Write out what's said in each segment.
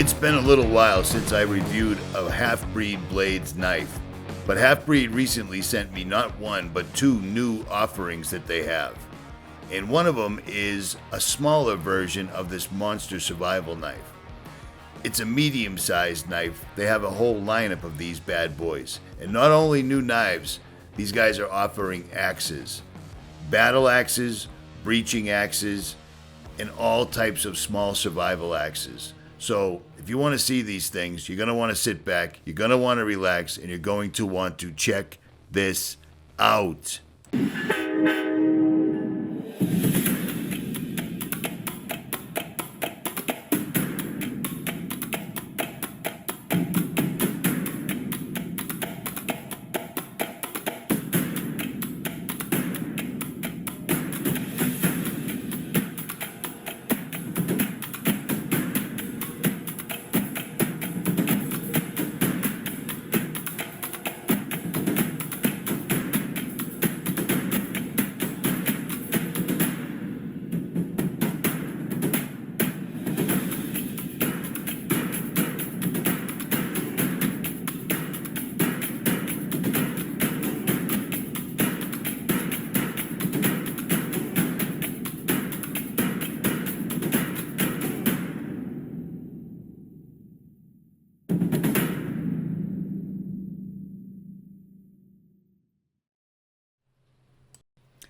It's been a little while since I reviewed a Half-Breed Blades knife, but Half-Breed recently sent me not one but two new offerings that they have. And one of them is a smaller version of this monster survival knife. It's a medium-sized knife. They have a whole lineup of these bad boys. And not only new knives, these guys are offering axes. Battle axes, breaching axes, and all types of small survival axes. So if you want to see these things, you're going to want to sit back, you're going to want to relax, and you're going to want to check this out.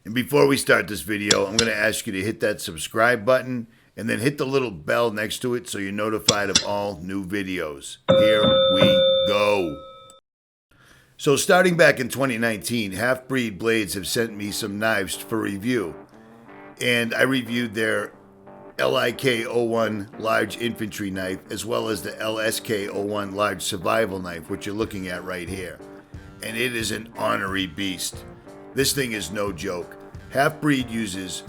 And before we start this video, I'm going to ask you to hit that subscribe button and then hit the little bell next to it so you're notified of all new videos. Here we go. So starting back in 2019, Half-Breed Blades have sent me some knives for review. And I reviewed their LIK-01 large infantry knife as well as the LSK-01 large survival knife, which you're looking at right here. And it is an ornery beast. This thing is no joke. Half-Breed uses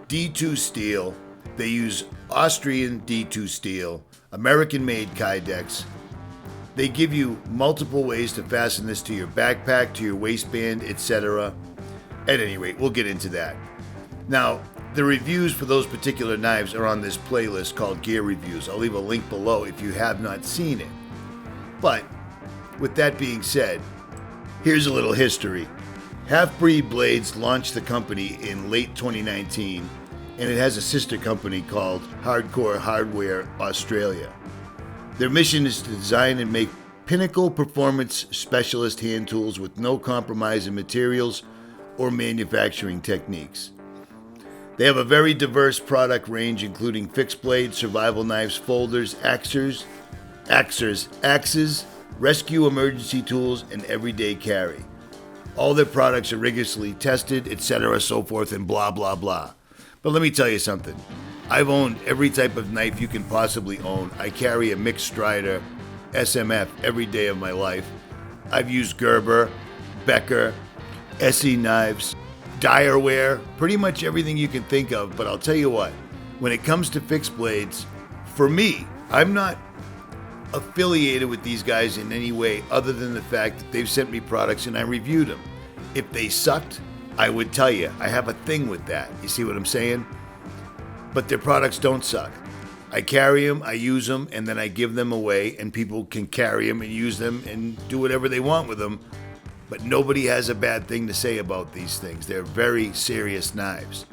D2 steel. They use Austrian D2 steel, American-made Kydex. They give you multiple ways to fasten this to your backpack, to your waistband, etc. At any rate, we'll get into that. Now, the reviews for those particular knives are on this playlist called Gear Reviews. I'll leave a link below if you have not seen it. But with that being said, here's a little history. Half-Breed Blades launched the company in late 2019, and it has a sister company called Hardcore Hardware Australia. Their mission is to design and make pinnacle performance specialist hand tools with no compromise in materials or manufacturing techniques. They have a very diverse product range including fixed blades, survival knives, folders, axes, rescue emergency tools, and everyday carry. All their products are rigorously tested, etc., so forth, and blah, blah, blah. But let me tell you something. I've owned every type of knife you can possibly own. I carry a mixed Strider SMF every day of my life. I've used Gerber, Becker, SE knives, Direware, pretty much everything you can think of. But I'll tell you what, when it comes to fixed blades, for me, I'm not affiliated with these guys in any way other than the fact that they've sent me products and I reviewed them. If they sucked, I would tell you. I have a thing with that. You see what I'm saying? But their products don't suck. I carry them, I use them, and then I give them away, and people can carry them and use them and do whatever they want with them. But nobody has a bad thing to say about these things. They're very serious knives.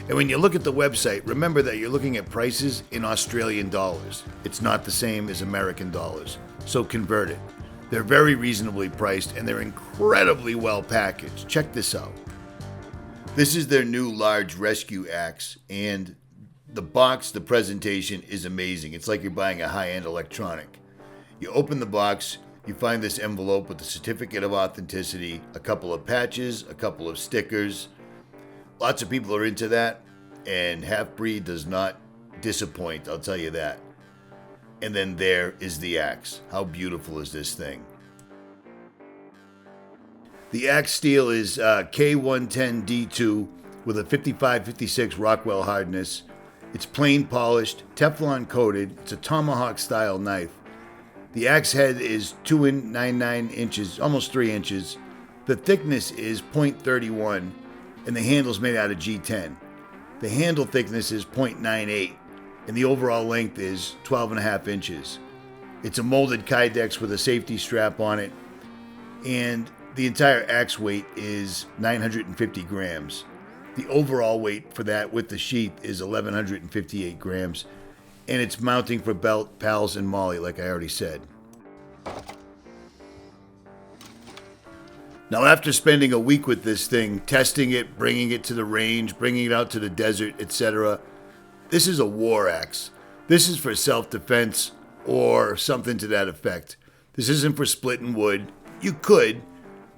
And when you look at the website, remember that you're looking at prices in Australian dollars. It's not the same as American dollars, so convert it. They're very reasonably priced and they're incredibly well packaged. Check this out. This is their new large rescue axe, and the box, the presentation is amazing. It's like you're buying a high-end electronic. You open the box, you find this envelope with a certificate of authenticity, a couple of patches, a couple of stickers. Lots of people are into that, and Half-Breed does not disappoint, I'll tell you that. And then there is the axe. How beautiful is this thing? The axe steel is K110D2 with a 55-56 Rockwell hardness. It's plain polished, Teflon coated. It's a tomahawk style knife. The axe head is 2.99 inches, almost 3 inches. The thickness is 0.31. And the handle's made out of G10. The handle thickness is 0.98, and the overall length is 12.5 inches. It's a molded kydex with a safety strap on it, and the entire axe weight is 950 grams. The overall weight for that with the sheath is 1,158 grams, and it's mounting for belt, pals, and molly, like I already said. Now, after spending a week with this thing, testing it, bringing it to the range, bringing it out to the desert, etc., this is a war axe. This is for self-defense or something to that effect. This isn't for splitting wood. You could,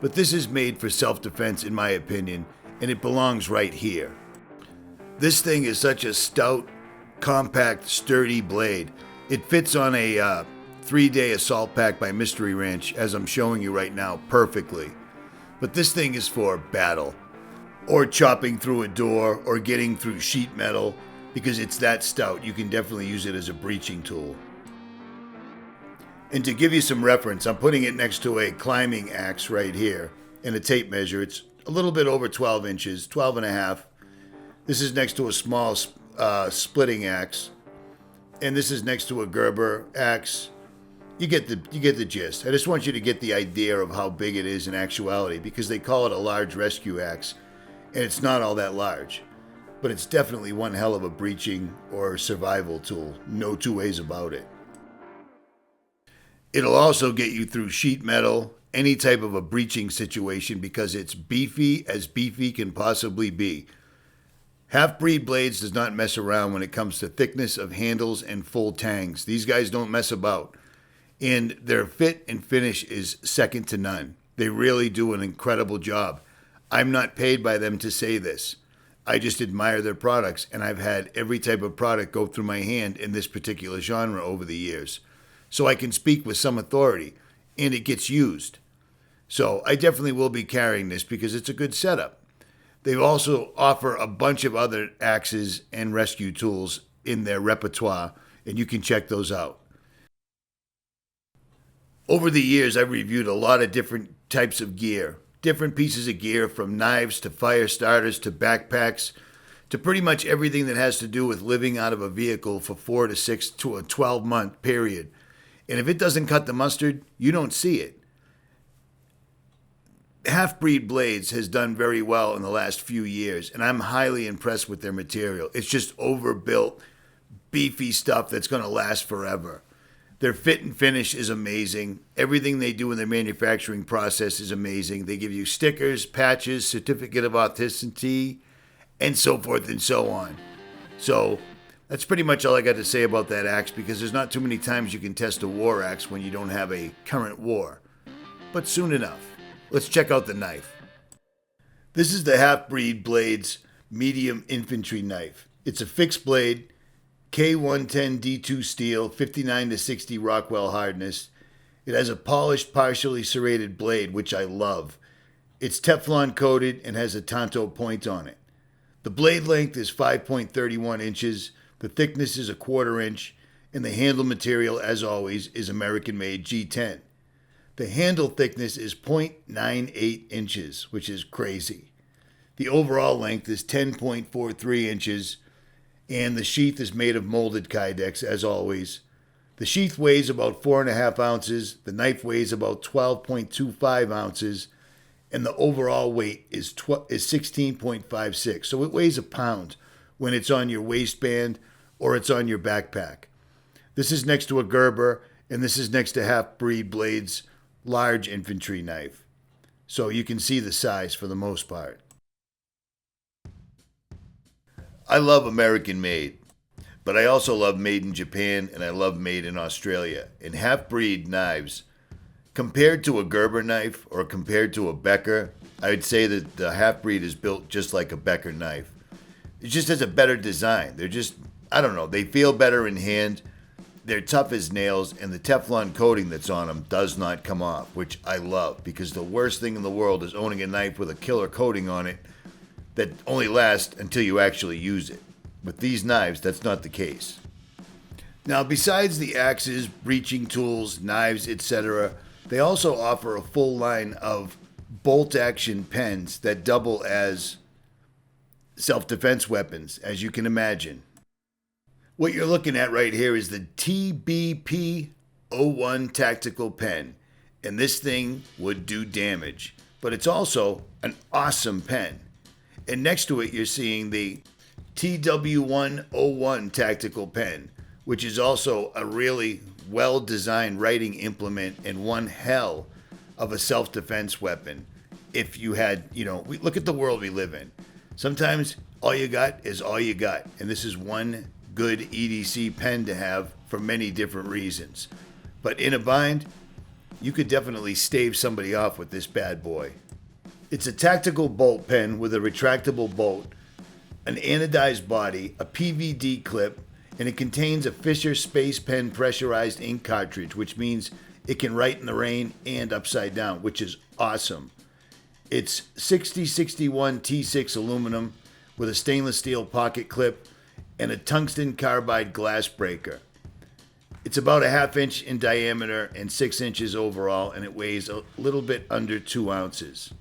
but this is made for self-defense in my opinion, and it belongs right here. This thing is such a stout, compact, sturdy blade. It fits on a 3-day assault pack by Mystery Ranch, as I'm showing you right now, perfectly. But this thing is for battle, or chopping through a door, or getting through sheet metal, because it's that stout. You can definitely use it as a breaching tool. And to give you some reference, I'm putting it next to a climbing axe right here, and a tape measure. It's a little bit over 12 inches, 12 and a half. This is next to a small splitting axe, and this is next to a Gerber axe. You get the gist. I just want you to get the idea of how big it is in actuality, because they call it a large rescue axe, and it's not all that large. But it's definitely one hell of a breaching or survival tool. No two ways about it. It'll also get you through sheet metal, any type of a breaching situation, because it's beefy as beefy can possibly be. Half-breed blades does not mess around when it comes to thickness of handles and full tangs. These guys don't mess about. And their fit and finish is second to none. They really do an incredible job. I'm not paid by them to say this. I just admire their products, and I've had every type of product go through my hand in this particular genre over the years. So I can speak with some authority, and it gets used. So I definitely will be carrying this because it's a good setup. They also offer a bunch of other axes and rescue tools in their repertoire, and you can check those out. Over the years, I've reviewed a lot of different types of gear, different pieces of gear, from knives to fire starters to backpacks to pretty much everything that has to do with living out of a vehicle for 4 to 6 to a 12-month period. And if it doesn't cut the mustard, you don't see it. Half-Breed Blades has done very well in the last few years, and I'm highly impressed with their material. It's just overbuilt, beefy stuff that's going to last forever. Their fit and finish is amazing. Everything they do in their manufacturing process is amazing. They give you stickers, patches, certificate of authenticity, and so forth and so on. So that's pretty much all I got to say about that axe, because there's not too many times you can test a war axe when you don't have a current war. But soon enough. Let's check out the knife. This is the Half-Breed Blades medium infantry knife. It's a fixed blade, K110D2 steel, 59 to 60 Rockwell hardness. It has a polished, partially serrated blade, which I love. It's Teflon coated and has a tanto point on it. The blade length is 5.31 inches, the thickness is 1/4 inch, and the handle material, as always, is American-made G10. The handle thickness is 0.98 inches, which is crazy. The overall length is 10.43 inches, and the sheath is made of molded kydex, as always. The sheath weighs about 4.5 ounces, the knife weighs about 12.25 ounces, and the overall weight is 16.56. So it weighs a pound when it's on your waistband or it's on your backpack. This is next to a Gerber, and this is next to Half-Breed Blades large infantry knife. So you can see the size for the most part. I love American made, but I also love made in Japan, and I love made in Australia. And Half-Breed knives, compared to a Gerber knife or compared to a Becker, I would say that the Half-Breed is built just like a Becker knife. It just has a better design. They're just, I don't know, they feel better in hand. They're tough as nails, and the Teflon coating that's on them does not come off, which I love, because the worst thing in the world is owning a knife with a killer coating on it that only lasts until you actually use it. With these knives, that's not the case. Now, besides the axes, breaching tools, knives, etc., they also offer a full line of bolt-action pens that double as self-defense weapons, as you can imagine. What you're looking at right here is the TBP 01 tactical pen, and this thing would do damage. But it's also an awesome pen. And next to it, you're seeing the TW101 tactical pen, which is also a really well-designed writing implement and one hell of a self-defense weapon. If you had, look at the world we live in. Sometimes all you got is all you got. And this is one good EDC pen to have for many different reasons. But in a bind, you could definitely stave somebody off with this bad boy. It's a tactical bolt pen with a retractable bolt, an anodized body, a PVD clip, and it contains a Fisher Space Pen pressurized ink cartridge, which means it can write in the rain and upside down, which is awesome. It's 6061 T6 aluminum with a stainless steel pocket clip and a tungsten carbide glass breaker. It's about a 1/2 inch in diameter and 6 inches overall, and it weighs a little bit under 2 ounces.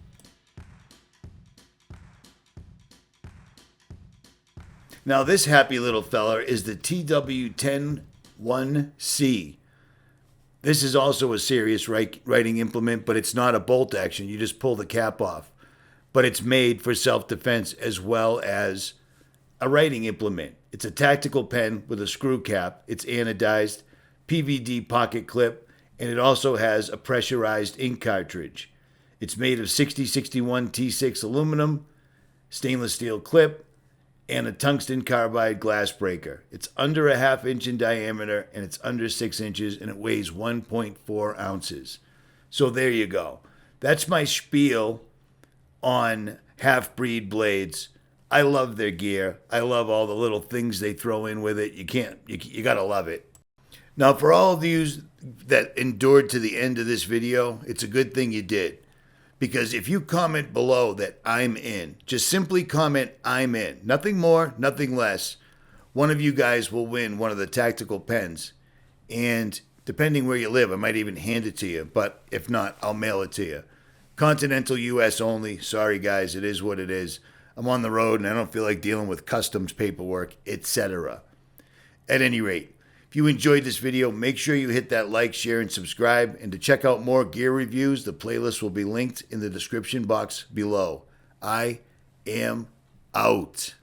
Now this happy little fella is the TW101C. This is also a serious writing implement, but it's not a bolt action. You just pull the cap off. But it's made for self-defense as well as a writing implement. It's a tactical pen with a screw cap. It's anodized, PVD pocket clip, and it also has a pressurized ink cartridge. It's made of 6061 T6 aluminum, stainless steel clip, and a tungsten carbide glass breaker. It's under a 1/2 inch in diameter, and it's under 6 inches, and it weighs 1.4 ounces. So there you go. That's my spiel on half-breed blades. I love their gear. I love all the little things they throw in with it. You gotta love it. Now, for all of you that endured to the end of this video, it's a good thing you did. Because if you comment below that I'm in, just simply comment I'm in. Nothing more, nothing less. One of you guys will win one of the tactical pens. And depending where you live, I might even hand it to you. But if not, I'll mail it to you. Continental US only. Sorry guys, it is what it is. I'm on the road and I don't feel like dealing with customs paperwork, etc. At any rate, if you enjoyed this video, make sure you hit that like, share, and subscribe. And to check out more gear reviews, the playlist will be linked in the description box below. I am out.